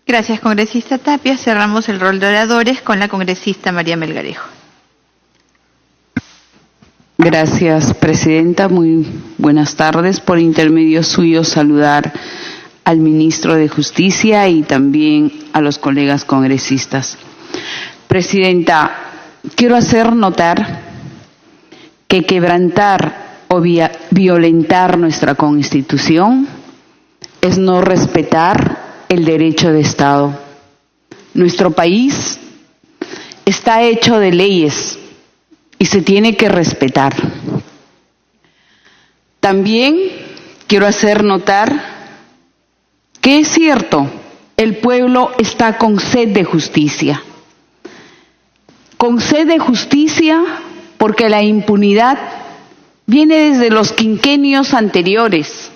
Gracias, congresista Tapia. Cerramos el rol de oradores con la congresista María Melgarejo. Gracias, presidenta. Muy buenas tardes. Por intermedio suyo, saludar al ministro de Justicia y también a los colegas congresistas. Presidenta, quiero hacer notar que quebrantar o violentar nuestra Constitución es no respetar el derecho de Estado. Nuestro país está hecho de leyes y se tiene que respetar. También quiero hacer notar que es cierto, el pueblo está con sed de justicia. Con sed de justicia porque la impunidad viene desde los quinquenios anteriores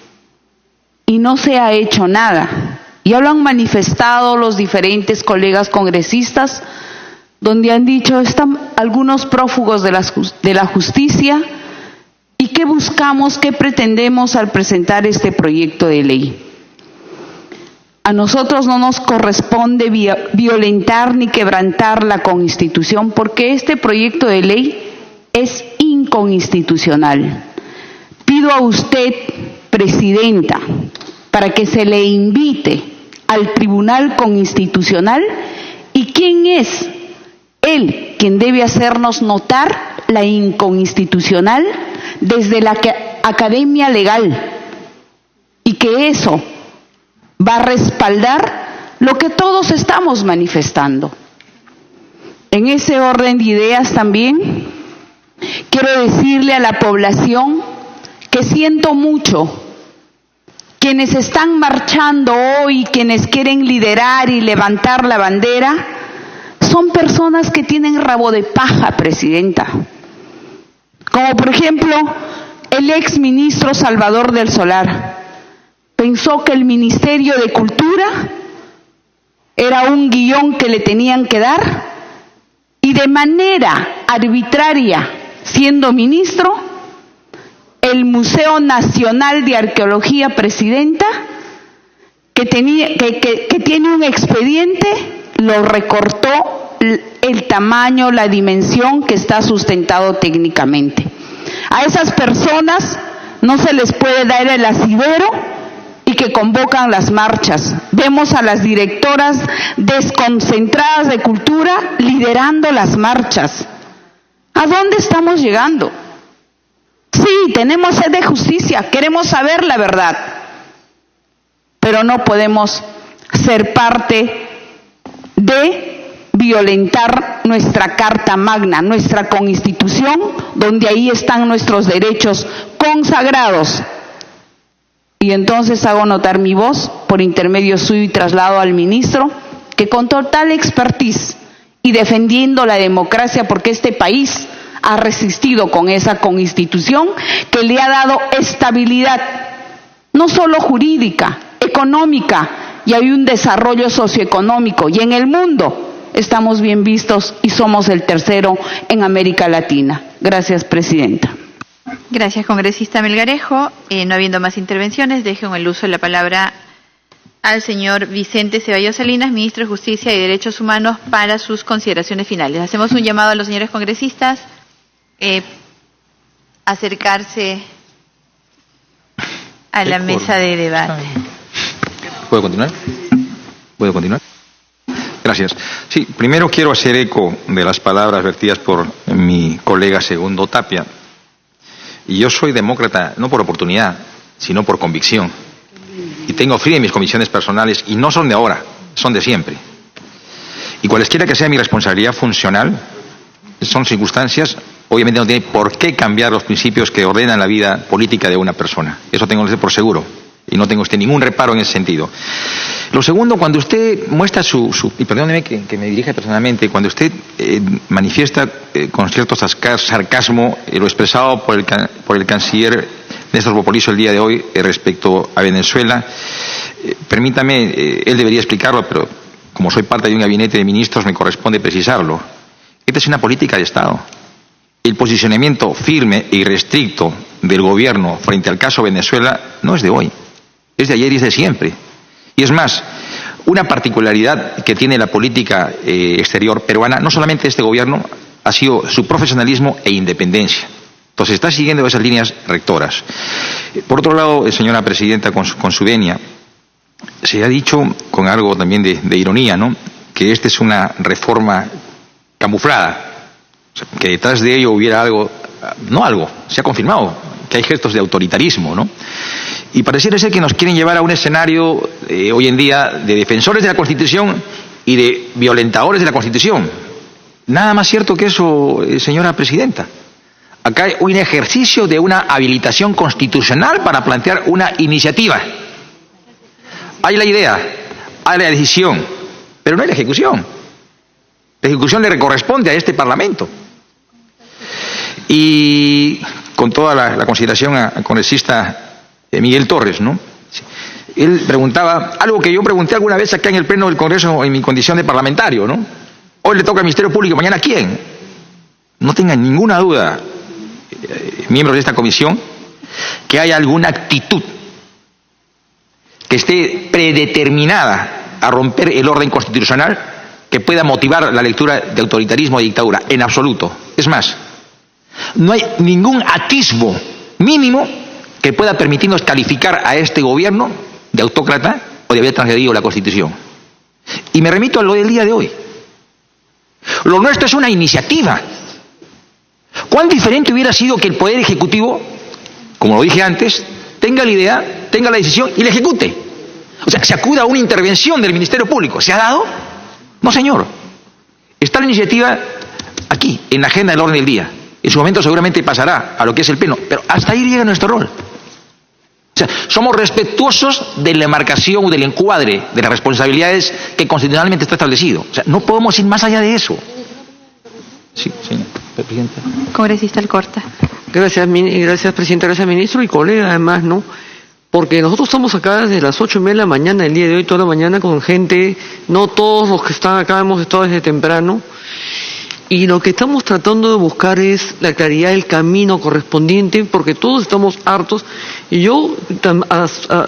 y no se ha hecho nada. Ya lo han manifestado los diferentes colegas congresistas, donde han dicho, están algunos prófugos de la justicia, y qué buscamos, qué pretendemos al presentar este proyecto de ley. A nosotros no nos corresponde violentar ni quebrantar la Constitución, porque este proyecto de ley es inconstitucional. Pido a usted, presidenta, para que se le invite al Tribunal Constitucional, y quién es él quien debe hacernos notar la inconstitucional desde la Academia Legal, y que eso va a respaldar lo que todos estamos manifestando. En ese orden de ideas también quiero decirle a la población que siento mucho. Quienes están marchando hoy, quienes quieren liderar y levantar la bandera, son personas que tienen rabo de paja, presidenta. Como por ejemplo, el ex ministro Salvador del Solar. Pensó que el Ministerio de Cultura era un guión que le tenían que dar, y de manera arbitraria, siendo ministro, el Museo Nacional de Arqueología, presidenta, que tiene un expediente, lo recortó el tamaño, la dimensión que está sustentado técnicamente. A esas personas no se les puede dar el asidero y que convocan las marchas. Vemos a las directoras desconcentradas de cultura liderando las marchas. ¿A dónde estamos llegando? Sí, tenemos sed de justicia, queremos saber la verdad, pero no podemos ser parte de violentar nuestra Carta Magna, nuestra Constitución, donde ahí están nuestros derechos consagrados. Y entonces hago notar mi voz por intermedio suyo y traslado al ministro, que con total expertise y defendiendo la democracia, porque este país ha resistido con esa Constitución que le ha dado estabilidad, no solo jurídica, económica, y hay un desarrollo socioeconómico, y en el mundo estamos bien vistos y somos el tercero en América Latina. Gracias, presidenta. Gracias, congresista Melgarejo. No habiendo más intervenciones, dejo en el uso de la palabra al señor Vicente Ceballos Salinas, ministro de Justicia y Derechos Humanos, para sus consideraciones finales. Hacemos un llamado a los señores congresistas acercarse a la mesa de debate. ¿Puedo continuar? ¿Puedo continuar? Gracias. Sí, primero quiero hacer eco de las palabras vertidas por mi colega Segundo Tapia. Y yo soy demócrata no por oportunidad, sino por convicción. Y tengo frío en mis convicciones personales, y no son de ahora, son de siempre. Y cualesquiera que sea mi responsabilidad funcional, son circunstancias, obviamente no tiene por qué cambiar los principios que ordenan la vida política de una persona. Eso tengo que ser por seguro. Y no tengo ningún reparo en ese sentido. Lo segundo, cuando usted muestra y perdóneme que me dirija personalmente, cuando usted manifiesta con cierto sarcasmo lo expresado por el canciller Néstor Popolizo el día de hoy respecto a Venezuela, permítame, él debería explicarlo, pero como soy parte de un gabinete de ministros me corresponde precisarlo. Esta es una política de Estado. El posicionamiento firme e irrestricto del gobierno frente al caso Venezuela no es de hoy, es de ayer y es de siempre. Y es más, Una particularidad que tiene la política exterior peruana, no solamente este gobierno, ha sido su profesionalismo e independencia. Entonces está siguiendo esas líneas rectoras. Por otro lado, señora presidenta, con su venia, se ha dicho con algo también de ironía, ¿no?, que esta es una reforma camuflada, o sea, que detrás de ello hubiera algo, se ha confirmado que hay gestos de autoritarismo, ¿no? Y pareciera ser que nos quieren llevar a un escenario hoy en día de defensores de la Constitución y de violentadores de la Constitución. Nada más cierto que eso, señora presidenta. Acá hay un ejercicio de una habilitación constitucional para plantear una iniciativa. Hay la idea, hay la decisión, pero no hay la ejecución. La ejecución le corresponde a este Parlamento. Y con toda la consideración al congresista Miguel Torres, ¿no? Él preguntaba algo que yo pregunté alguna vez acá en el Pleno del Congreso en mi condición de parlamentario, ¿no? Hoy le toca al Ministerio Público, mañana ¿quién? No tengan ninguna duda, miembros de esta comisión, que haya alguna actitud que esté predeterminada a romper el orden constitucional que pueda motivar la lectura de autoritarismo y dictadura, en absoluto. Es más, no hay ningún atisbo mínimo que pueda permitirnos calificar a este gobierno de autócrata o de haber transgredido la Constitución. Y me remito a lo del día de hoy. Lo nuestro es una iniciativa. ¿Cuán diferente hubiera sido que el Poder Ejecutivo, como lo dije antes, tenga la idea, tenga la decisión y la ejecute? O sea, se acuda a una intervención del Ministerio Público. ¿Se ha dado? No, señor. Está la iniciativa aquí, en la agenda del orden del día. En su momento seguramente pasará a lo que es el Pleno, pero hasta ahí llega nuestro rol. O sea, somos respetuosos de la marcación o del encuadre de las responsabilidades que constitucionalmente está establecido. O sea, no podemos ir más allá de eso. Sí, señor presidenta. Congresista Alcorta. Gracias, presidenta, gracias, ministro y colega, además, ¿no? Porque nosotros estamos acá desde las 8:30 de la mañana, el día de hoy, toda la mañana, con gente, no todos los que están acá hemos estado desde temprano, y lo que estamos tratando de buscar es la claridad del camino correspondiente, porque todos estamos hartos, y yo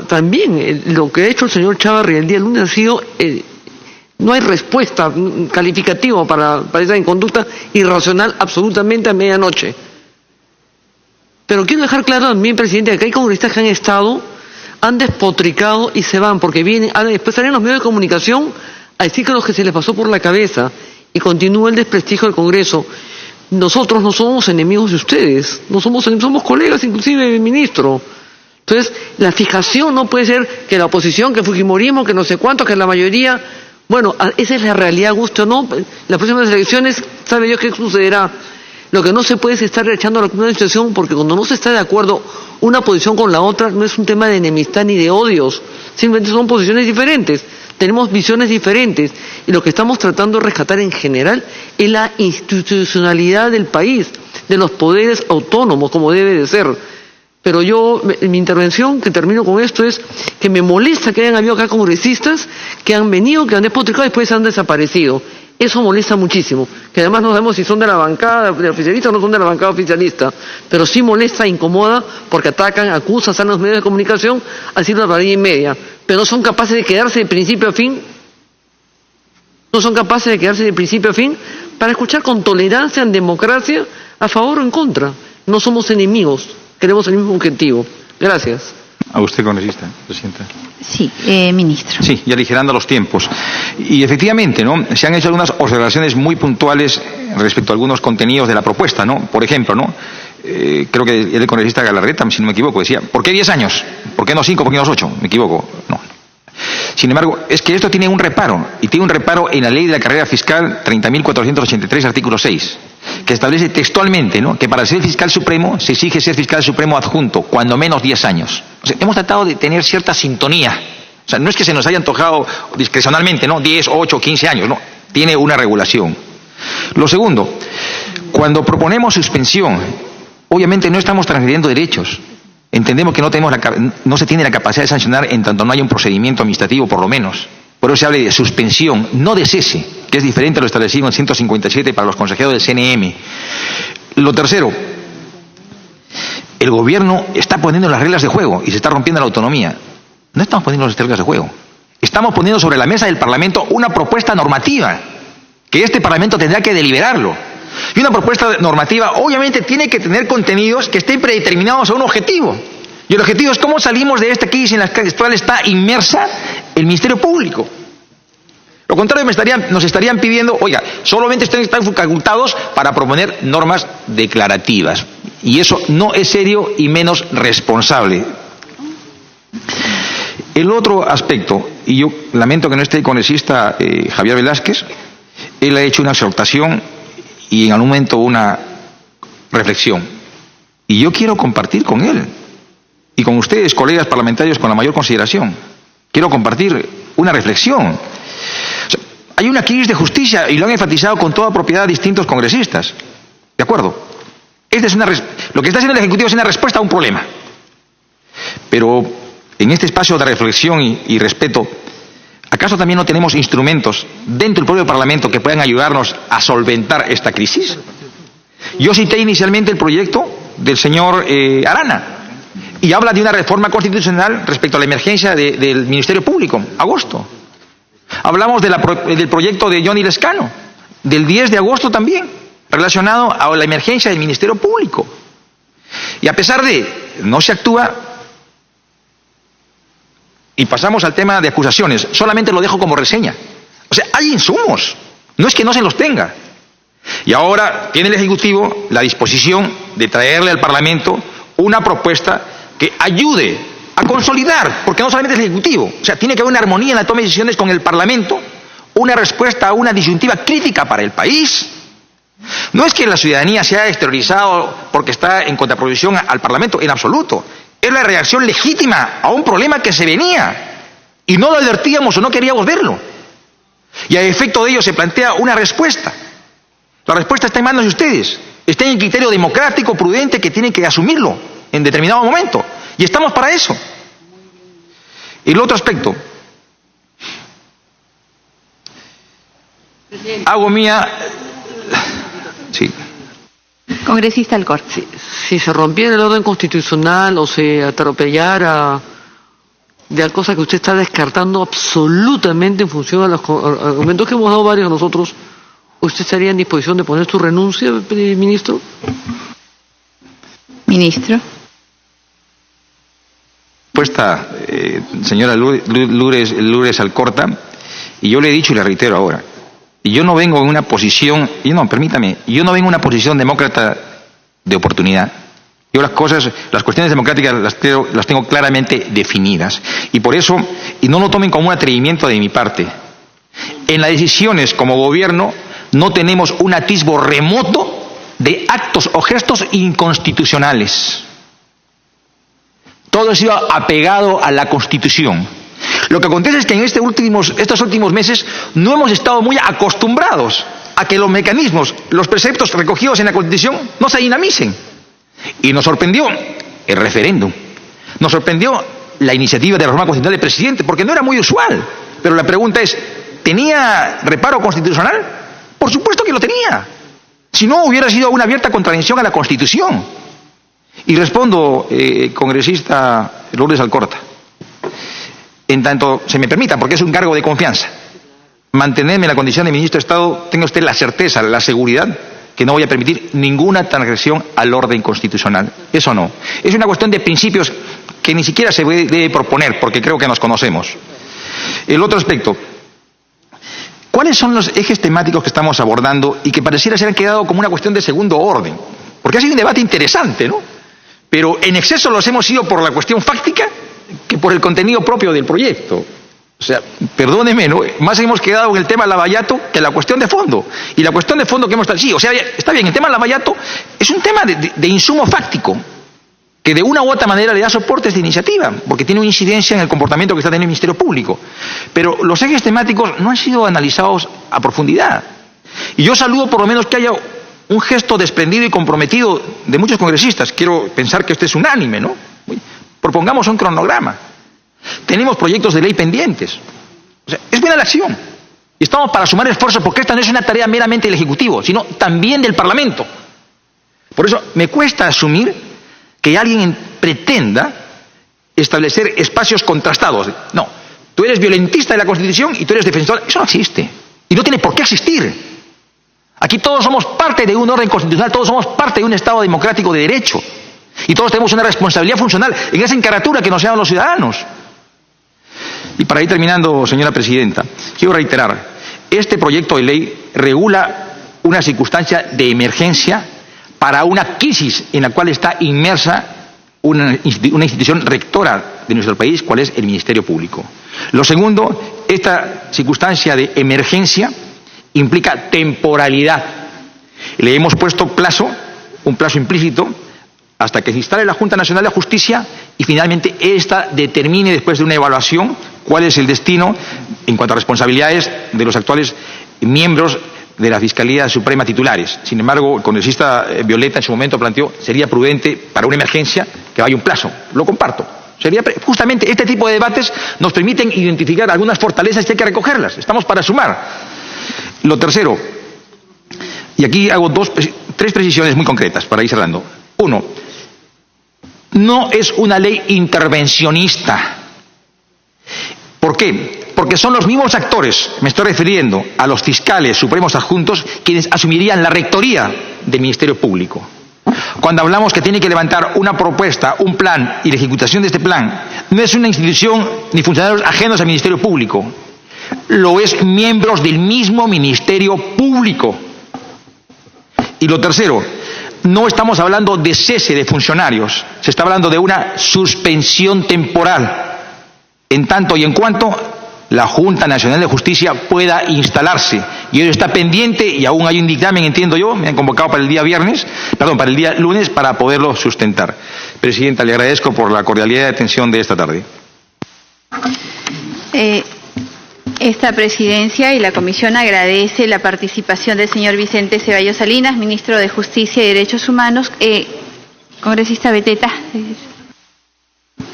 también, lo que ha hecho el señor Chávarri el día lunes ha sido, no hay respuesta calificativa para esa inconducta irracional absolutamente a medianoche. Pero quiero dejar claro también, presidente, que hay congresistas que han estado, han despotricado y se van, porque vienen, después salen los medios de comunicación a decir que los que se les pasó por la cabeza, y continúa el desprestigio del Congreso. Nosotros no somos enemigos de ustedes, no somos colegas, inclusive, ministro. Entonces, la fijación no puede ser que la oposición, que Fujimorismo, que no sé cuánto, que la mayoría. Bueno, esa es la realidad, guste o no. Las próximas elecciones, sabe Dios qué sucederá. Lo que no se puede es estar echando la culpa de la situación, porque cuando no se está de acuerdo una posición con la otra, no es un tema de enemistad ni de odios, simplemente son posiciones diferentes. Tenemos visiones diferentes y lo que estamos tratando de rescatar en general es la institucionalidad del país, de los poderes autónomos, como debe de ser. Pero mi intervención, que termino con esto, es que me molesta que hayan habido acá congresistas que han venido, que han despotricado y después han desaparecido. Eso molesta muchísimo, que además no sabemos si son de la bancada de oficialista o no son de la bancada oficialista, pero sí molesta, incomoda, porque atacan, acusan, salen los medios de comunicación, así una hora y media, pero no son capaces de quedarse de principio a fin, para escuchar con tolerancia en democracia, a favor o en contra. No somos enemigos, queremos el mismo objetivo. Gracias. A usted, congresista, presidenta. Sí, ministro. Sí, y aligerando los tiempos. Y efectivamente, ¿no?, se han hecho algunas observaciones muy puntuales respecto a algunos contenidos de la propuesta, ¿no? Por ejemplo, ¿no?, creo que el congresista Galarreta, si no me equivoco, decía, ¿por qué 10 años? ¿Por qué no 5? ¿Por qué no 8? Me equivoco. No. Sin embargo, es que esto tiene un reparo, y tiene un reparo en la Ley de la Carrera Fiscal 30.483, artículo 6, que establece textualmente, ¿no?, que para ser fiscal supremo se exige ser fiscal supremo adjunto, cuando menos 10 años. O sea, hemos tratado de tener cierta sintonía. O sea, no es que se nos haya antojado discrecionalmente, ¿no?, 10, 8, 15 años, no. Tiene una regulación. Lo segundo, cuando proponemos suspensión, obviamente no estamos transgrediendo derechos. Entendemos que no se tiene la capacidad de sancionar en tanto no haya un procedimiento administrativo, por lo menos. Por eso se habla de suspensión, no de cese, que es diferente a lo establecido en 157 para los consejeros del CNM. Lo tercero, el gobierno está poniendo las reglas de juego y se está rompiendo la autonomía. No estamos poniendo las reglas de juego. Estamos poniendo sobre la mesa del Parlamento una propuesta normativa, que este Parlamento tendrá que deliberarlo. Y una propuesta normativa obviamente tiene que tener contenidos que estén predeterminados a un objetivo. Y el objetivo es cómo salimos de esta crisis en la cual está inmersa el Ministerio Público. Lo contrario, nos estarían pidiendo, oiga, solamente están facultados para proponer normas declarativas. Y eso no es serio y menos responsable. El otro aspecto, y yo lamento que no esté el congresista Javier Velázquez, él ha hecho una exhortación y en algún momento una reflexión. Y yo quiero compartir con él y con ustedes, colegas parlamentarios, con la mayor consideración. Quiero compartir una reflexión. O sea, hay una crisis de justicia y lo han enfatizado con toda propiedad distintos congresistas. ¿De acuerdo? Lo que está haciendo el Ejecutivo es una respuesta a un problema. Pero en este espacio de reflexión y respeto, ¿acaso también no tenemos instrumentos dentro del propio Parlamento que puedan ayudarnos a solventar esta crisis? Yo cité inicialmente el proyecto del señor Arana y habla de una reforma constitucional respecto a la emergencia del Ministerio Público, agosto. Hablamos del proyecto de Johnny Lescano, del 10 de agosto también, relacionado a la emergencia del Ministerio Público. Y a pesar de no se actúa, y pasamos al tema de acusaciones, solamente lo dejo como reseña. O sea, hay insumos, no es que no se los tenga. Y ahora tiene el Ejecutivo la disposición de traerle al Parlamento una propuesta que ayude a consolidar, porque no solamente es el Ejecutivo, o sea, tiene que haber una armonía en la toma de decisiones con el Parlamento, una respuesta a una disyuntiva crítica para el país. No es que la ciudadanía se haya exteriorizado porque está en contraposición al Parlamento, en absoluto. Es la reacción legítima a un problema que se venía y no lo advertíamos o no queríamos verlo. Y a efecto de ello se plantea una respuesta. La respuesta está en manos de ustedes. Está en el criterio democrático, prudente, que tienen que asumirlo en determinado momento. Y estamos para eso. El otro aspecto. Hago mía. Sí. Congresista Alcorta. Si se rompiera el orden constitucional o se atropellara de cosas que usted está descartando absolutamente en función de los argumentos que hemos dado varios de nosotros, ¿usted estaría en disposición de poner su renuncia, ministro? Ministro. Respuesta, señora Lourdes Alcorta, y yo le he dicho y le reitero ahora, y yo no vengo en una posición, yo no vengo en una posición demócrata de oportunidad. Yo las cuestiones democráticas las tengo claramente definidas. Y por eso, y no lo tomen como un atrevimiento de mi parte, en las decisiones como gobierno no tenemos un atisbo remoto de actos o gestos inconstitucionales. Todo ha sido apegado a la Constitución. Lo que acontece es que en estos últimos meses no hemos estado muy acostumbrados a que los mecanismos, los preceptos recogidos en la Constitución no se dinamicen. Y nos sorprendió el referéndum. Nos sorprendió la iniciativa de reforma constitucional del presidente, porque no era muy usual. Pero la pregunta es, ¿tenía reparo constitucional? Por supuesto que lo tenía. Si no, hubiera sido una abierta contravención a la Constitución. Y respondo, congresista Lourdes Alcorta, en tanto se me permita, porque es un cargo de confianza, mantenerme en la condición de ministro de Estado, tenga usted la certeza, la seguridad, que no voy a permitir ninguna transgresión al orden constitucional. Eso no. Es una cuestión de principios que ni siquiera se debe proponer, porque creo que nos conocemos. El otro aspecto. ¿Cuáles son los ejes temáticos que estamos abordando y que pareciera ser han quedado como una cuestión de segundo orden? Porque ha sido un debate interesante, ¿no? Pero en exceso los hemos ido por la cuestión fáctica que por el contenido propio del proyecto. O sea, perdóneme, ¿no? Más hemos quedado en el tema Lavallato que la cuestión de fondo. Y la cuestión de fondo que hemos... Sí, o sea, está bien, el tema Lavallato es un tema de insumo fáctico, que de una u otra manera le da soporte a esta iniciativa, porque tiene una incidencia en el comportamiento que está teniendo el Ministerio Público. Pero los ejes temáticos no han sido analizados a profundidad. Y yo saludo por lo menos que haya un gesto desprendido y comprometido de muchos congresistas. Quiero pensar que este es unánime, ¿no? Propongamos un cronograma. Tenemos proyectos de ley pendientes. O sea, es buena la acción. Y estamos para sumar esfuerzos, porque esta no es una tarea meramente del Ejecutivo, sino también del Parlamento. Por eso me cuesta asumir que alguien pretenda establecer espacios contrastados. No, Tú eres violentista de la Constitución y tú eres defensor. Eso no existe. Y no tiene por qué existir. Aquí todos somos parte de un orden constitucional, todos somos parte de un Estado democrático de derecho. Y todos tenemos una responsabilidad funcional en esa encaratura que nos llevan los ciudadanos. Y para ir terminando, señora presidenta, quiero reiterar, este proyecto de ley regula una circunstancia de emergencia para una crisis en la cual está inmersa una institución rectora de nuestro país, cual es el Ministerio Público. Lo segundo, esta circunstancia de emergencia implica temporalidad. Le hemos puesto plazo, un plazo implícito, hasta que se instale la Junta Nacional de Justicia y finalmente ésta determine, después de una evaluación, cuál es el destino en cuanto a responsabilidades de los actuales miembros de la Fiscalía Suprema titulares. Sin embargo, el congresista Violeta en su momento planteó, sería prudente para una emergencia que haya un plazo. Lo comparto. Justamente este tipo de debates nos permiten identificar algunas fortalezas que hay que recogerlas. Estamos para sumar. Lo tercero, y aquí hago tres precisiones muy concretas para ir cerrando. Uno, no es una ley intervencionista. ¿Por qué? Porque son los mismos actores, me estoy refiriendo a los fiscales supremos adjuntos, quienes asumirían la rectoría del Ministerio Público. Cuando hablamos que tiene que levantar una propuesta, un plan y la ejecutación de este plan, no es una institución ni funcionarios ajenos al Ministerio Público, lo es miembros del mismo Ministerio Público. Y lo tercero, no estamos hablando de cese de funcionarios, se está hablando de una suspensión temporal, en tanto y en cuanto la Junta Nacional de Justicia pueda instalarse. Y ello está pendiente y aún hay un dictamen, entiendo yo, me han convocado para el día lunes para poderlo sustentar. Presidenta, le agradezco por la cordialidad y atención de esta tarde. Esta presidencia y la comisión agradece la participación del señor Vicente Ceballos Salinas, ministro de Justicia y Derechos Humanos. Congresista Beteta.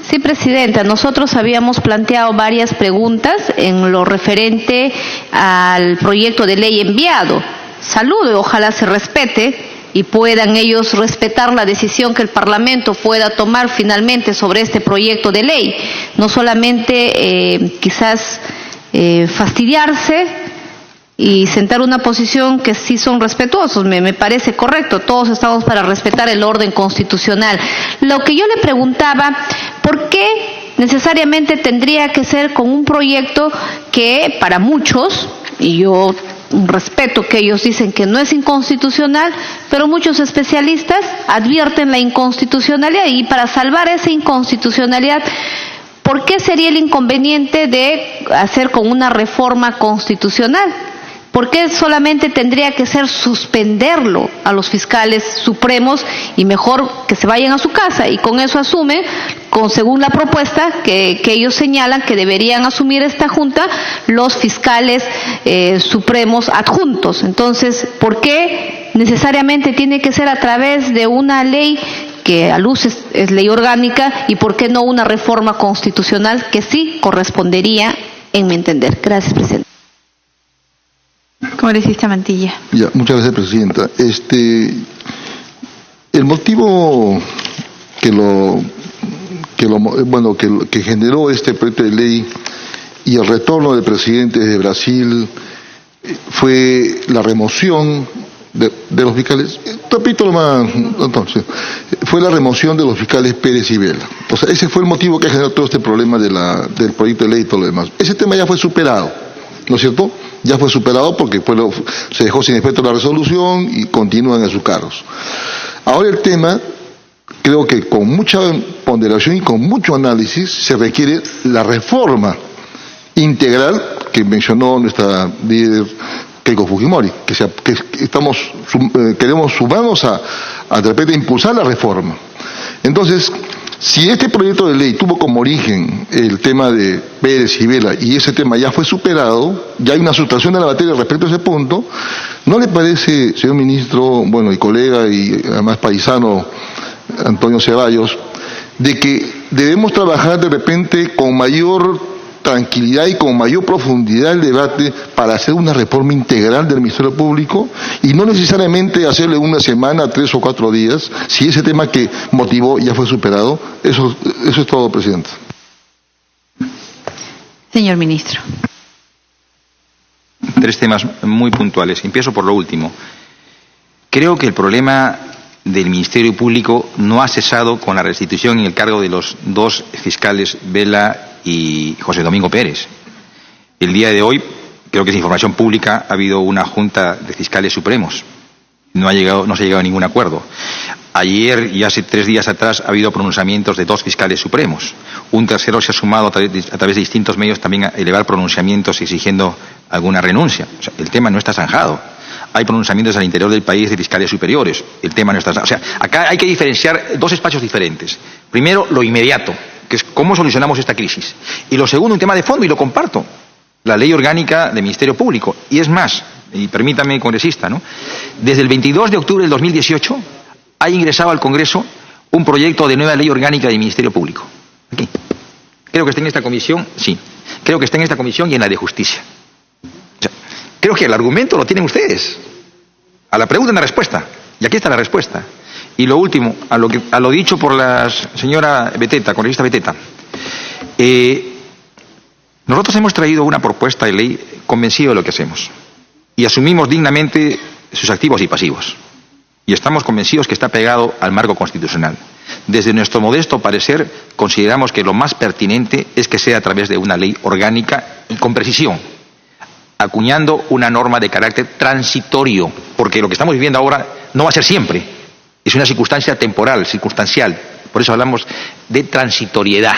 Sí, presidenta, nosotros habíamos planteado varias preguntas en lo referente al proyecto de ley enviado. Saludo y ojalá se respete y puedan ellos respetar la decisión que el Parlamento pueda tomar finalmente sobre este proyecto de ley. No solamente quizás fastidiarse y sentar una posición que sí son respetuosos, me parece correcto, todos estamos para respetar el orden constitucional. Lo que yo le preguntaba, ¿por qué necesariamente tendría que ser con un proyecto que para muchos, y yo respeto que ellos dicen que no es inconstitucional, pero muchos especialistas advierten la inconstitucionalidad, y para salvar esa inconstitucionalidad, ¿por qué sería el inconveniente de hacer con una reforma constitucional? ¿Por qué solamente tendría que ser suspenderlo a los fiscales supremos y mejor que se vayan a su casa y con eso asumen, según la propuesta que ellos señalan que deberían asumir esta junta, los fiscales supremos adjuntos? Entonces, ¿por qué necesariamente tiene que ser a través de una ley que a luces es ley orgánica y por qué no una reforma constitucional que sí correspondería, en mi entender? Gracias, presidente. Congresista Mantilla. Ya, muchas gracias, presidenta. El motivo que generó este proyecto de ley y el retorno del presidente de Brasil fue la remoción de los fiscales. Repito entonces, fue la remoción de los fiscales Pérez y Vela. O sea, ese fue el motivo que generó todo este problema del proyecto de ley y todo lo demás. Ese tema ya fue superado, ¿no es cierto? Ya fue superado porque se dejó sin efecto la resolución y continúan en sus cargos. Ahora el tema, creo que con mucha ponderación y con mucho análisis, se requiere la reforma integral que mencionó nuestra líder Keiko Fujimori, queremos sumarnos a de repente impulsar la reforma. Entonces, si este proyecto de ley tuvo como origen el tema de Pérez y Vela y ese tema ya fue superado, ya hay una sustracción de la materia respecto a ese punto, ¿no le parece, señor ministro, y colega y además paisano Antonio Ceballos, de que debemos trabajar de repente con mayor tranquilidad y con mayor profundidad el debate para hacer una reforma integral del Ministerio Público y no necesariamente hacerle una semana, 3 o 4 días, si ese tema que motivó ya fue superado? Eso es todo, presidente. Señor ministro. 3 temas muy puntuales. Empiezo por lo último. Creo que el problema del Ministerio Público no ha cesado con la restitución y el cargo de los 2 fiscales, Vela y José Domingo Pérez. El día de hoy, creo que es información pública, ha habido una junta de fiscales supremos. No se ha llegado a ningún acuerdo. Ayer y hace 3 días atrás ha habido pronunciamientos de 2 fiscales supremos. Un tercero se ha sumado a través de distintos medios también a elevar pronunciamientos exigiendo alguna renuncia. O sea, el tema no está zanjado. Hay pronunciamientos al interior del país de fiscales superiores. El tema no está zanjado. O sea, acá hay que diferenciar 2 espacios diferentes. Primero, lo inmediato, que es cómo solucionamos esta crisis. Y lo segundo, un tema de fondo, y lo comparto. La ley orgánica del Ministerio Público. Y es más, y permítame, congresista, ¿no? Desde el 22 de octubre del 2018 ha ingresado al Congreso un proyecto de nueva ley orgánica del Ministerio Público. Aquí. Creo que está en esta comisión, sí. Creo que está en esta comisión y en la de Justicia. O sea, creo que el argumento lo tienen ustedes. A la pregunta una respuesta. Y aquí está la respuesta. Y lo último, a lo dicho por la señora Beteta, congresista Beteta. Nosotros hemos traído una propuesta de ley convencido de lo que hacemos. Y asumimos dignamente sus activos y pasivos. Y estamos convencidos que está pegado al marco constitucional. Desde nuestro modesto parecer, consideramos que lo más pertinente es que sea a través de una ley orgánica y con precisión, acuñando una norma de carácter transitorio, porque lo que estamos viviendo ahora no va a ser siempre. Es una circunstancia temporal, circunstancial. Por eso hablamos de transitoriedad.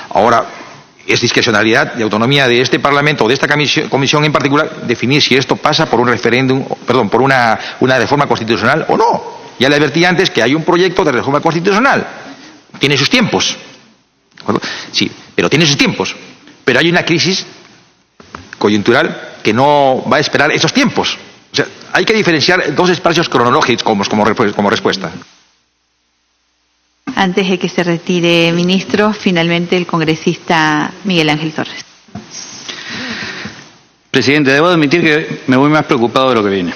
Ahora, es discrecionalidad y autonomía de este Parlamento o de esta comisión en particular definir si esto pasa por un referéndum, por una reforma constitucional o no. Ya le advertí antes que hay un proyecto de reforma constitucional. Tiene sus tiempos. Sí, pero tiene sus tiempos. Pero hay una crisis coyuntural que no va a esperar esos tiempos. O sea, hay que diferenciar 2 espacios cronológicos como respuesta. Antes de que se retire, ministro, finalmente el congresista Miguel Ángel Torres. Presidente, debo admitir que me voy más preocupado de lo que viene.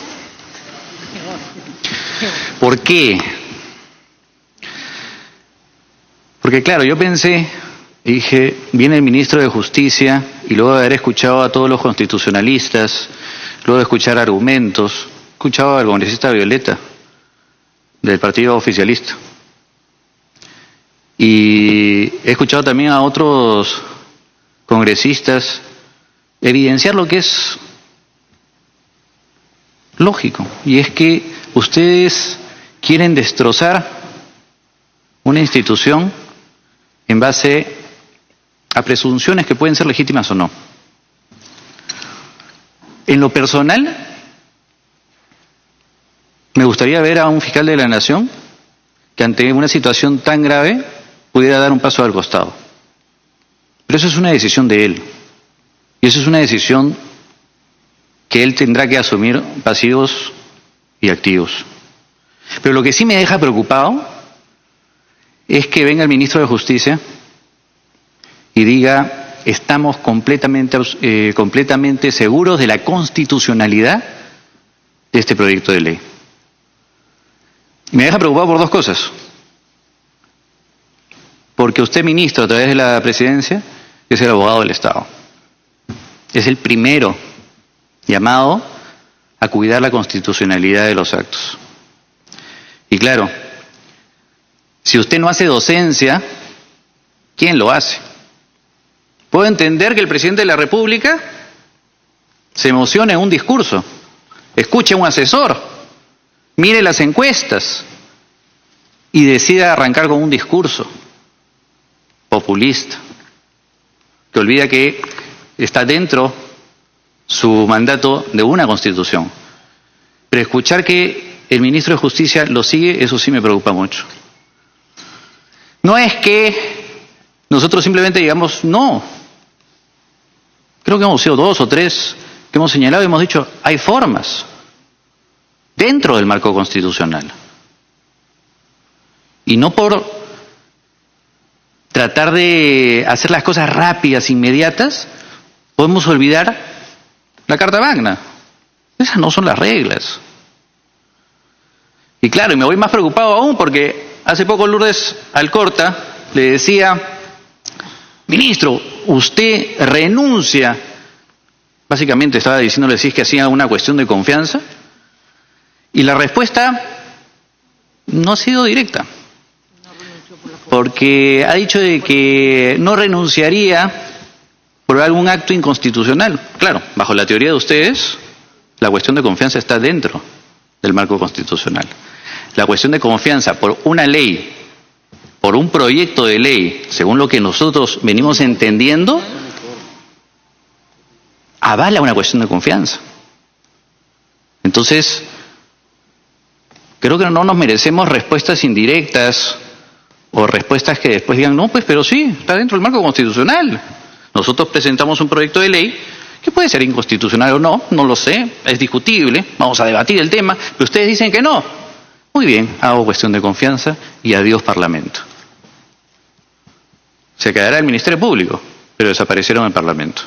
¿Por qué? Porque claro, yo pensé y dije, viene el ministro de Justicia y luego de haber escuchado a todos los constitucionalistas, luego de escuchar argumentos, escuchaba al congresista Violeta del partido oficialista. Y he escuchado también a otros congresistas evidenciar lo que es lógico, y es que ustedes quieren destrozar una institución en base a presunciones que pueden ser legítimas o no. En lo personal, me gustaría ver a un fiscal de la Nación que ante una situación tan grave pudiera dar un paso al costado. Pero eso es una decisión de él. Y eso es una decisión que él tendrá que asumir pasivos y activos. Pero lo que sí me deja preocupado es que venga el ministro de Justicia y diga, estamos completamente seguros de la constitucionalidad de este proyecto de ley. Y me deja preocupado por 2 cosas. Porque usted, ministro, a través de la presidencia, es el abogado del Estado. Es el primero llamado a cuidar la constitucionalidad de los actos. Y claro, si usted no hace docencia, ¿quién lo hace? Puedo entender que el presidente de la República se emocione en un discurso, escuche a un asesor, mire las encuestas y decida arrancar con un discurso populista, que olvida que está dentro su mandato de una constitución. Pero escuchar que el ministro de Justicia lo sigue, eso sí me preocupa mucho. No es que nosotros simplemente digamos no. Creo que hemos sido 2 o 3 que hemos señalado y hemos dicho, hay formas dentro del marco constitucional. Y no por tratar de hacer las cosas rápidas, inmediatas, podemos olvidar la Carta Magna. Esas no son las reglas. Y claro, y me voy más preocupado aún porque hace poco Lourdes Alcorta le decía, ministro, usted renuncia, básicamente estaba diciéndole si es que hacía una cuestión de confianza, y la respuesta no ha sido directa, porque ha dicho de que no renunciaría por algún acto inconstitucional. Claro, bajo la teoría de ustedes, la cuestión de confianza está dentro del marco constitucional. La cuestión de confianza por una ley, por un proyecto de ley, según lo que nosotros venimos entendiendo, avala una cuestión de confianza. Entonces, creo que no nos merecemos respuestas indirectas o respuestas que después digan, no, pues, pero sí, está dentro del marco constitucional. Nosotros presentamos un proyecto de ley que puede ser inconstitucional o no, no lo sé, es discutible, vamos a debatir el tema, pero ustedes dicen que no. Muy bien, hago cuestión de confianza y adiós Parlamento. Se quedará el Ministerio Público, pero desaparecieron el Parlamento.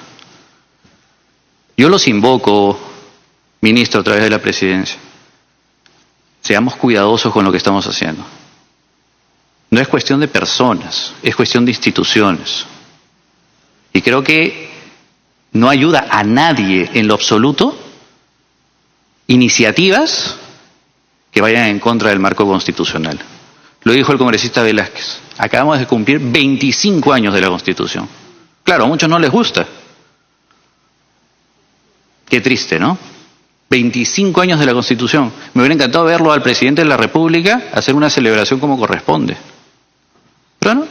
Yo los invoco, ministro, a través de la Presidencia. Seamos cuidadosos con lo que estamos haciendo. No es cuestión de personas, es cuestión de instituciones. Y creo que no ayuda a nadie en lo absoluto iniciativas que vayan en contra del marco constitucional. Lo dijo el congresista Velázquez. Acabamos de cumplir 25 años de la Constitución. Claro, a muchos no les gusta. Qué triste, ¿no? 25 años de la Constitución. Me hubiera encantado verlo al presidente de la República hacer una celebración como corresponde. Pero no.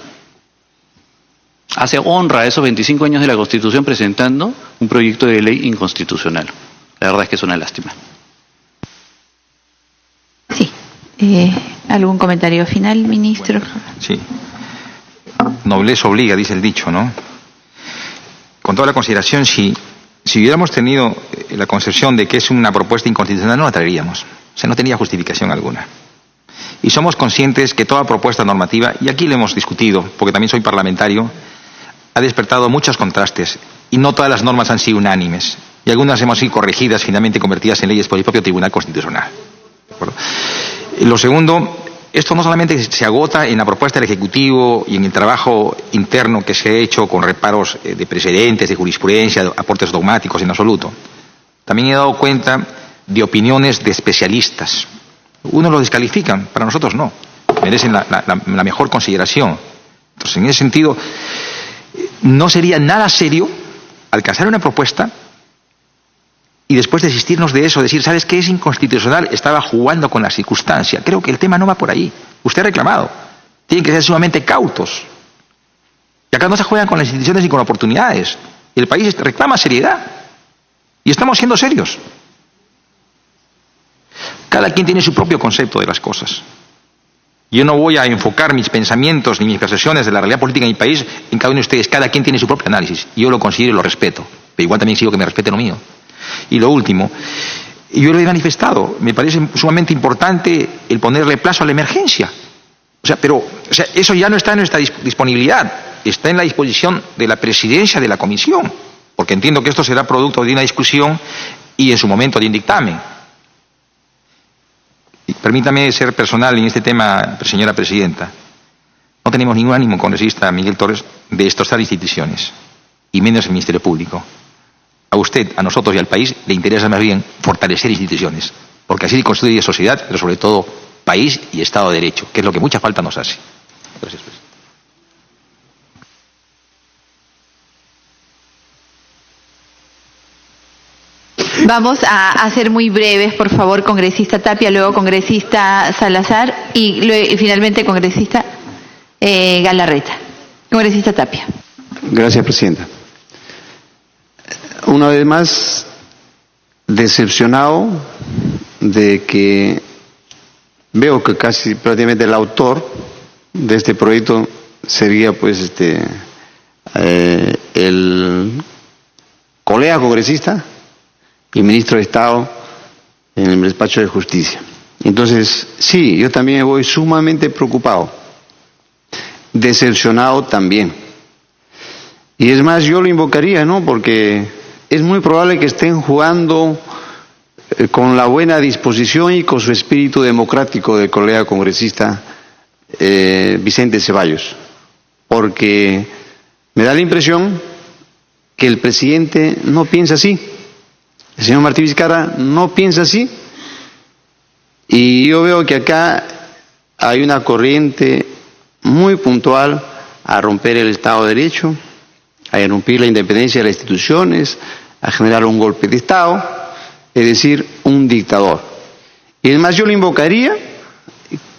Hace honra a esos 25 años de la Constitución presentando un proyecto de ley inconstitucional. La verdad es que es una lástima. Sí. ¿Algún comentario final, ministro? Sí. Nobleza obliga, dice el dicho, ¿no? Con toda la consideración, si hubiéramos tenido la concepción de que es una propuesta inconstitucional, no la traeríamos. O sea, no tenía justificación alguna. Y somos conscientes que toda propuesta normativa, y aquí lo hemos discutido, porque también soy parlamentario, ha despertado muchos contrastes, y no todas las normas han sido unánimes. Y algunas hemos sido corregidas, finalmente convertidas en leyes por el propio Tribunal Constitucional. ¿De acuerdo? Lo segundo, esto no solamente se agota en la propuesta del Ejecutivo y en el trabajo interno que se ha hecho con reparos de precedentes, de jurisprudencia, de aportes dogmáticos en absoluto. También he dado cuenta de opiniones de especialistas. Unos lo descalifican, para nosotros no. Merecen la mejor consideración. Entonces, en ese sentido, no sería nada serio alcanzar una propuesta y después desistirnos de eso, decir, ¿sabes qué? Es inconstitucional, estaba jugando con la circunstancia. Creo que el tema no va por ahí. Usted ha reclamado. Tienen que ser sumamente cautos. Y acá no se juegan con las instituciones ni con oportunidades. El país reclama seriedad. Y estamos siendo serios. Cada quien tiene su propio concepto de las cosas. Yo no voy a enfocar mis pensamientos ni mis percepciones de la realidad política de mi país en cada uno de ustedes. Cada quien tiene su propio análisis. Y yo lo considero y lo respeto. Pero igual también sigo que me respete lo mío. Y lo último, yo lo he manifestado, me parece sumamente importante el ponerle plazo a la emergencia. Pero eso ya no está en nuestra disponibilidad, está en la disposición de la presidencia de la comisión, porque entiendo que esto será producto de una discusión y en su momento de un dictamen. Y permítame ser personal en este tema, señora presidenta. No tenemos ningún ánimo congresista, Miguel Torres, de destrozar instituciones, y menos el Ministerio Público. A usted, a nosotros y al país le interesa más bien fortalecer instituciones, porque así se construye sociedad, pero sobre todo país y Estado de Derecho, que es lo que mucha falta nos hace. Gracias, presidente. Vamos a ser muy breves, por favor, congresista Tapia, luego congresista Salazar y finalmente congresista Galarreta. Congresista Tapia. Gracias, presidenta. Una vez más, decepcionado de que veo que casi prácticamente el autor de este proyecto sería pues el colega congresista y ministro de Estado en el despacho de Justicia. Entonces, sí, yo también me voy sumamente preocupado, decepcionado también. Y es más, yo lo invocaría, ¿no? Porque es muy probable que estén jugando con la buena disposición y con su espíritu democrático del colega congresista Vicente Ceballos. Porque me da la impresión que el presidente no piensa así. El señor Martí Vizcarra no piensa así. Y yo veo que acá hay una corriente muy puntual a romper el Estado de Derecho, a irrumpir la independencia de las instituciones, a generar un golpe de Estado, es decir, un dictador. Y además yo le invocaría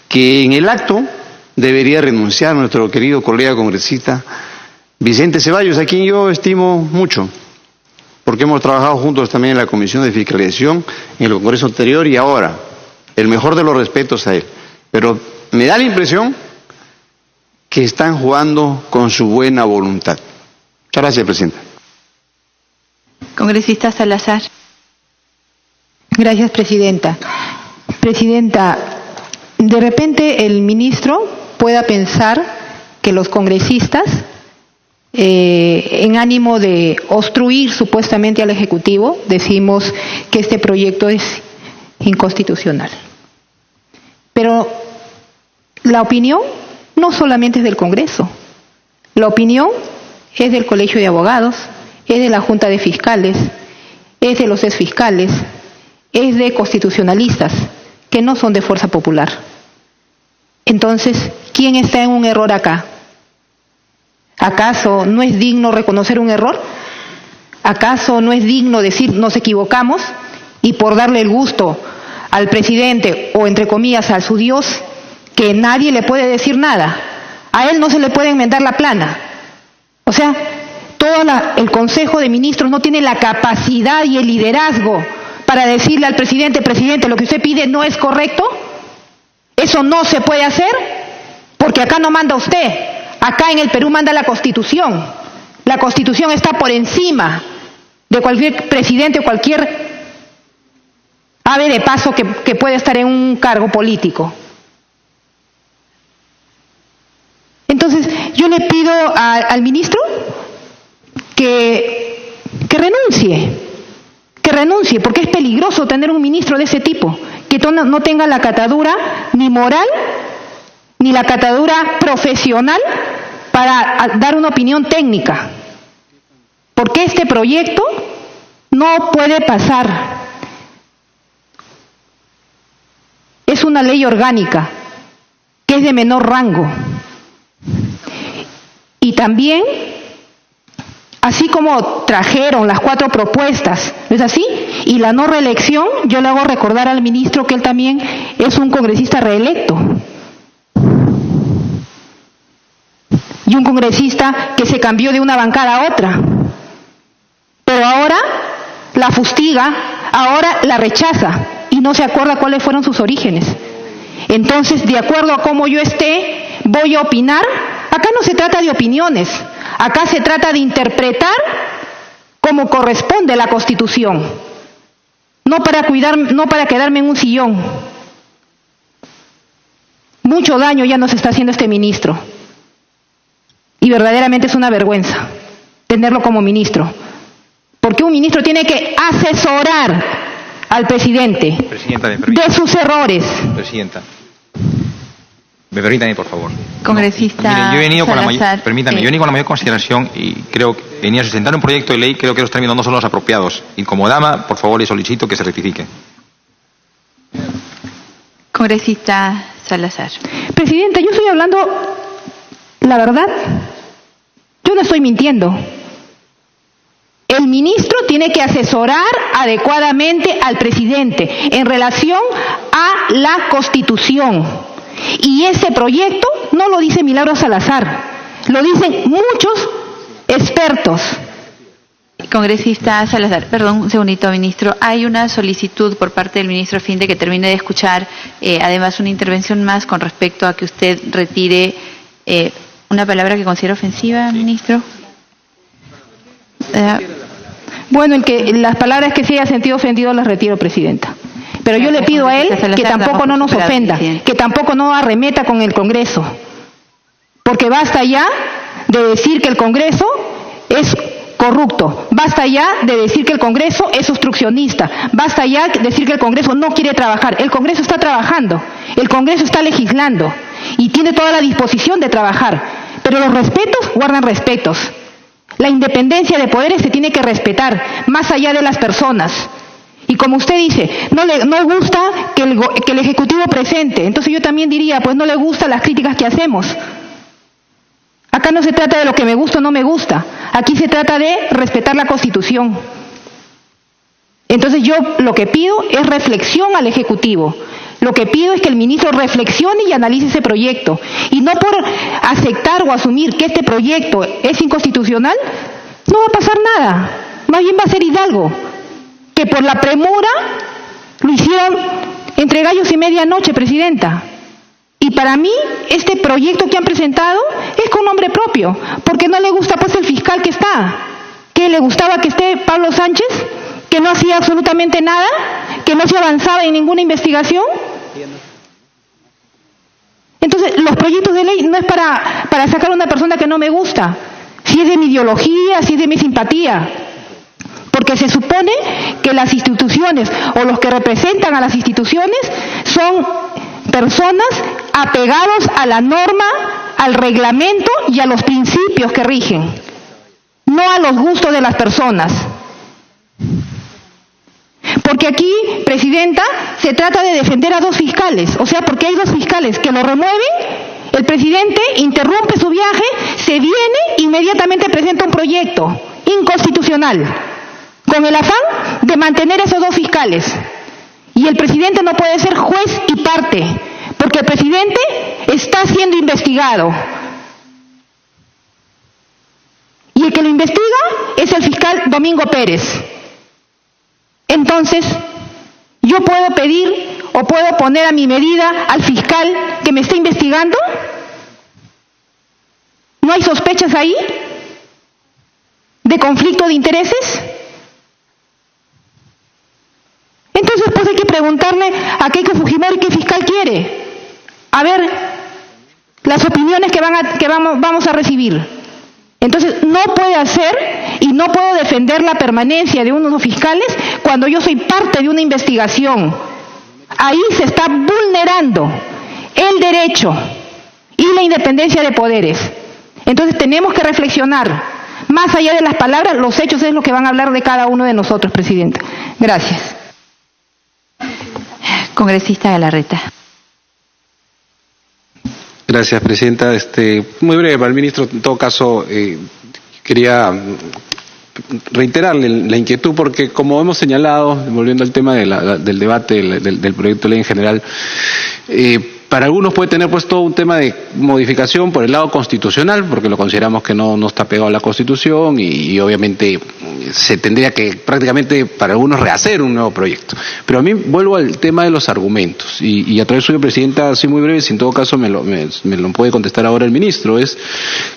que en el acto debería renunciar nuestro querido colega congresista Vicente Ceballos, a quien yo estimo mucho, porque hemos trabajado juntos también en la Comisión de Fiscalización, en el Congreso anterior y ahora. El mejor de los respetos a él. Pero me da la impresión que están jugando con su buena voluntad. Muchas gracias, Presidenta. Congresista Salazar. Gracias, Presidenta. Presidenta, de repente el ministro pueda pensar que los congresistas, en ánimo de obstruir supuestamente al Ejecutivo, decimos que este proyecto es inconstitucional. Pero la opinión no solamente es del Congreso, la opinión es del Colegio de Abogados, es de la Junta de Fiscales, es de los exfiscales, es de constitucionalistas, que no son de Fuerza Popular. Entonces, ¿quién está en un error acá? ¿Acaso no es digno reconocer un error? ¿Acaso no es digno decir nos equivocamos y por darle el gusto al presidente o entre comillas a su Dios, que nadie le puede decir nada? A él no se le puede enmendar la plana. O sea, todo el Consejo de Ministros no tiene la capacidad y el liderazgo para decirle al presidente, presidente, lo que usted pide no es correcto. Eso no se puede hacer porque acá no manda usted. Acá en el Perú manda la Constitución. La Constitución está por encima de cualquier presidente o cualquier ave de paso que puede estar en un cargo político. Entonces, yo le pido al ministro que renuncie, porque es peligroso tener un ministro de ese tipo, que no tenga la catadura ni moral, ni la catadura profesional para dar una opinión técnica. Porque este proyecto no puede pasar. Es una ley orgánica, que es de menor rango. Y también, así como trajeron las 4 propuestas, ¿no es así? Y la no reelección, yo le hago recordar al ministro que él también es un congresista reelecto. Y un congresista que se cambió de una bancada a otra. Pero ahora la fustiga, ahora la rechaza y no se acuerda cuáles fueron sus orígenes. Entonces, de acuerdo a cómo yo esté, voy a opinar. Acá no se trata de opiniones, acá se trata de interpretar como corresponde la Constitución, no para quedarme en un sillón. Mucho daño ya nos está haciendo este ministro y verdaderamente es una vergüenza tenerlo como ministro, porque un ministro tiene que asesorar al presidente de sus errores. Presidenta. Me permítame, por favor. Congresista Miren, yo he venido con la Salazar, mayor, permítame, yo he venido con la mayor consideración y creo que venía a sustentar un proyecto de ley, creo que los términos no son los apropiados. Y como dama, por favor, le solicito que se rectifique. Congresista Salazar. Presidenta, yo estoy hablando la verdad. Yo no estoy mintiendo. El ministro tiene que asesorar adecuadamente al presidente en relación a la Constitución. Y este proyecto no lo dice Milagro Salazar, lo dicen muchos expertos. Congresista Salazar, perdón, un segundito, ministro. Hay una solicitud por parte del ministro a fin de que termine de escuchar, además una intervención más con respecto a que usted retire una palabra que considera ofensiva, ministro. Bueno, las palabras que se haya sentido ofendido las retiro, presidenta. Pero yo le pido a él que tampoco no nos ofenda, que tampoco no arremeta con el Congreso. Porque basta ya de decir que el Congreso es corrupto, basta ya de decir que el Congreso es obstruccionista, basta ya de decir que el Congreso no quiere trabajar. El Congreso está trabajando, el Congreso está legislando y tiene toda la disposición de trabajar. Pero los respetos guardan respetos. La independencia de poderes se tiene que respetar, más allá de las personas. Y como usted dice, no gusta que el Ejecutivo presente. Entonces yo también diría, pues no le gustan las críticas que hacemos. Acá no se trata de lo que me gusta o no me gusta. Aquí se trata de respetar la Constitución. Entonces yo lo que pido es reflexión al Ejecutivo. Lo que pido es que el ministro reflexione y analice ese proyecto. Y no por aceptar o asumir que este proyecto es inconstitucional, no va a pasar nada. Más bien va a ser Hidalgo, que por la premura lo hicieron entre gallos y medianoche, Presidenta. Y para mí, este proyecto que han presentado es con nombre propio, porque no le gusta pues el fiscal que está. ¿Qué le gustaba que esté Pablo Sánchez? ¿Que no hacía absolutamente nada? ¿Que no se avanzaba en ninguna investigación? Entonces, los proyectos de ley no es para sacar a una persona que no me gusta, si es de mi ideología, si es de mi simpatía. Porque se supone que las instituciones o los que representan a las instituciones son personas apegados a la norma, al reglamento y a los principios que rigen, no a los gustos de las personas. Porque aquí, Presidenta, se trata de defender a dos fiscales, o sea, porque hay dos fiscales que lo remueven, el presidente interrumpe su viaje, se viene, inmediatamente presenta un proyecto inconstitucional, con el afán de mantener esos dos fiscales. Y el presidente no puede ser juez y parte, porque el presidente está siendo investigado. Y el que lo investiga es el fiscal Domingo Pérez. Entonces, ¿yo puedo pedir o puedo poner a mi medida al fiscal que me está investigando? ¿No hay sospechas ahí de conflicto de intereses? Entonces, pues hay que preguntarle a Keiko Fujimori qué fiscal quiere. A ver, las opiniones que vamos a recibir. Entonces, no puede hacer y no puedo defender la permanencia de unos fiscales cuando yo soy parte de una investigación. Ahí se está vulnerando el derecho y la independencia de poderes. Entonces, tenemos que reflexionar. Más allá de las palabras, los hechos es lo que van a hablar de cada uno de nosotros, Presidenta. Gracias. Congresista Galarreta. Gracias, Presidenta. Muy breve para el ministro. En todo caso, quería reiterarle la inquietud porque, como hemos señalado, volviendo al tema del debate del proyecto de ley en general, para algunos puede tener pues todo un tema de modificación por el lado constitucional, porque lo consideramos que no está pegado a la Constitución y obviamente se tendría que prácticamente para algunos rehacer un nuevo proyecto. Pero a mí vuelvo al tema de los argumentos y a través suyo, Presidenta, así muy breve, si en todo caso me lo puede contestar ahora el ministro,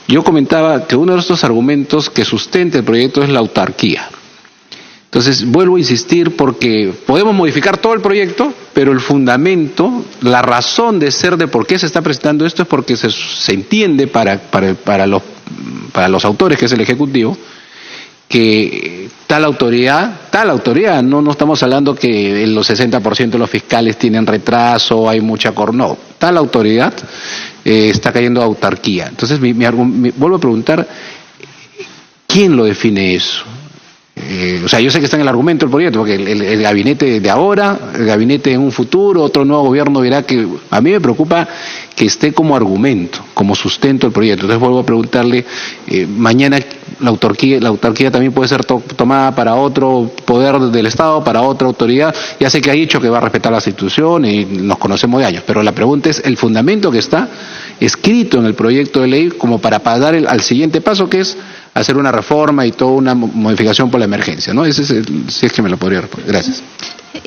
yo comentaba que uno de estos argumentos que sustenta el proyecto es la autarquía. Entonces, vuelvo a insistir porque podemos modificar todo el proyecto, pero el fundamento, la razón de ser de por qué se está presentando esto es porque se entiende para los autores, que es el Ejecutivo, que tal autoridad, no estamos hablando que los 60% de los fiscales tienen retraso, hay mucha no, tal autoridad está cayendo a autarquía. Entonces, vuelvo a preguntar, ¿quién lo define eso? O sea, yo sé que está en el argumento del proyecto, porque el gabinete de ahora, el gabinete en un futuro, otro nuevo gobierno dirá que a mí me preocupa que esté como argumento, como sustento del proyecto. Entonces vuelvo a preguntarle, mañana la autarquía también puede ser tomada para otro poder del Estado, para otra autoridad. Ya sé que ha dicho que va a respetar las instituciones y nos conocemos de años, pero la pregunta es el fundamento que está escrito en el proyecto de ley como para dar al siguiente paso, que es hacer una reforma y toda una modificación por la emergencia, ¿no? Ese es si es que me lo podría responder. Gracias.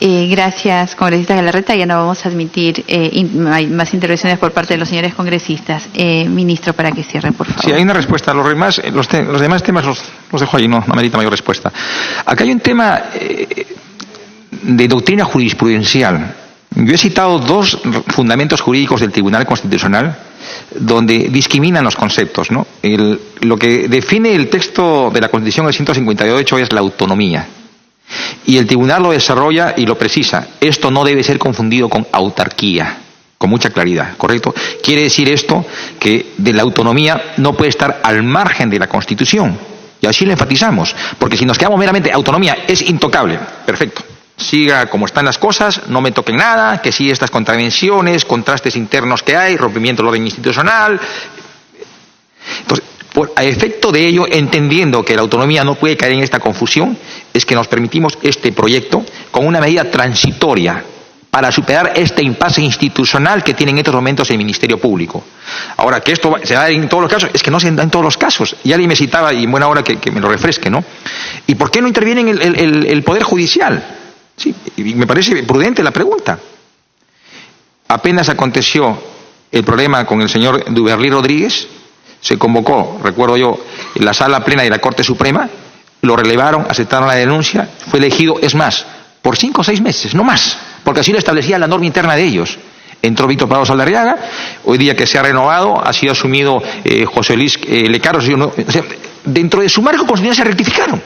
Gracias, congresista Galarreta. Ya no vamos a admitir más intervenciones por parte de los señores congresistas. Ministro, para que cierre, por favor. Sí, hay una respuesta. Los demás temas los dejo ahí, no amerita mayor respuesta. Acá hay un tema de doctrina jurisprudencial. Yo he citado dos fundamentos jurídicos del Tribunal Constitucional donde discriminan los conceptos, ¿no? Lo que define el texto de la Constitución del 158 es la autonomía. Y el tribunal lo desarrolla y lo precisa. Esto no debe ser confundido con autarquía, con mucha claridad, ¿correcto? Quiere decir esto que de la autonomía no puede estar al margen de la Constitución. Y así lo enfatizamos, porque si nos quedamos meramente autonomía es intocable, perfecto. Siga como están las cosas, no me toquen nada, que sí estas contravenciones, contrastes internos que hay, rompimiento del orden institucional. Entonces, a efecto de ello, entendiendo que la autonomía no puede caer en esta confusión, es que nos permitimos este proyecto con una medida transitoria para superar este impasse institucional que tiene en estos momentos el Ministerio Público. Ahora, que esto se da en todos los casos, es que no se da en todos los casos. Y alguien me citaba, y en buena hora que me lo refresque, ¿no? ¿Y por qué no interviene el Poder Judicial? Sí, y me parece prudente la pregunta. Apenas aconteció el problema con el señor Duverly Rodríguez, se convocó, recuerdo yo, en la sala plena de la Corte Suprema, lo relevaron, aceptaron la denuncia, fue elegido, es más, por 5 o 6 meses, no más, porque así lo establecía la norma interna de ellos. Entró Víctor Prado Saldarriaga, hoy día que se ha renovado, ha sido asumido José Luis Lecaros, o sea, dentro de su marco constitucional se rectificaron.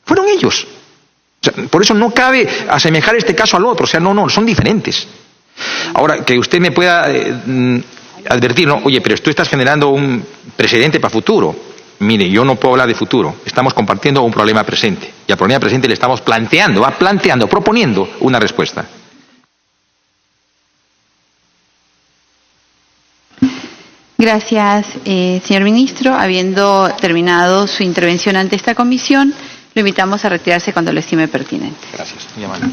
Fueron ellos. O sea, por eso no cabe asemejar este caso al otro, o sea, no, son diferentes. Ahora, que usted me pueda advertir, no, oye, pero tú estás generando un precedente para futuro. Mire, yo no puedo hablar de futuro, estamos compartiendo un problema presente, y al problema presente le estamos proponiendo una respuesta. Gracias, señor ministro. Habiendo terminado su intervención ante esta comisión, lo invitamos a retirarse cuando lo estime pertinente. Gracias. Muy amable.